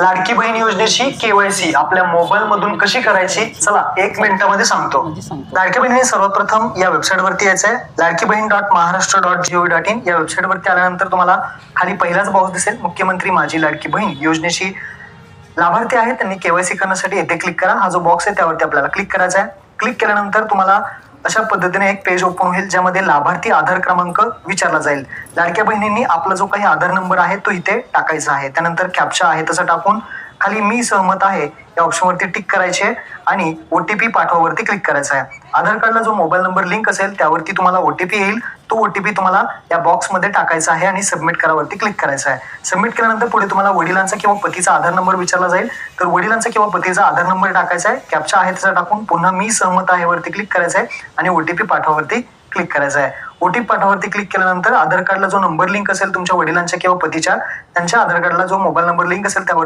लाडकी बहीण योजनेची केवायसी आपल्या मोबाईल मधून कशी करायची, चला 1 मिनिटामध्ये सांगतो. लाडकी बहिणीने सर्वप्रथम या वेबसाईट वरती यायचंय, ladkibhin.maharashtra.gov.in. या वेबसाईट वरती आल्यानंतर तुम्हाला खाली पहिलाच बॉक्स दिसेल, मुख्यमंत्री माझी लाडकी बहीण योजनेची लाभार्थी आहे त्यांनी केवायसी करण्यासाठी येथे क्लिक करा. हा जो बॉक्स आहे त्यावरती आपल्याला क्लिक करायचा आहे. क्लिक केल्यानंतर तुम्हाला अशा पद्धतीने एक पेज ओपन होईल, ज्यामध्ये लाभार्थी आधार क्रमांक विचारला जाईल. लाडक्या बहिणींनी आपला जो काही आधार नंबर आहे तो इथे टाकायचा आहे. त्यानंतर कॅप्चा आहे तसं टाकून खाली मी सहमत आहे या ऑप्शनवरती टिक करायचे आणि ओटीपी पाठवावरती क्लिक करायचा आहे. आधार कार्डला जो मोबाईल नंबर लिंक असेल त्यावरती तुम्हाला ओटीपी येईल. तो ओटीपी तुम्हाला या बॉक्समध्ये टाकायचा आहे आणि सबमिट करावरती क्लिक करायचं आहे. सबमिट केल्यानंतर पुढे तुम्हाला वडिलांचा किंवा पतीचा आधार नंबर विचारला जाईल, तर वडिलांचा किंवा पतीचा आधार नंबर टाकायचा आहे. कॅप्चा आहे तसा टाकून पुन्हा मी सहमत आहे वरती क्लिक करायचं आहे आणि ओटीपी पाठवावरती क्लिक करायचा आहे. ओटीपी पाठवावरती क्लिक केल्यानंतर आधार कार्डला जो नंबर लिंक असेल तुमच्या वडिलांच्या किंवा पतीच्या, त्यांच्या आधार कार्डला जो मोबाईल नंबर लिंक असेल त्यावर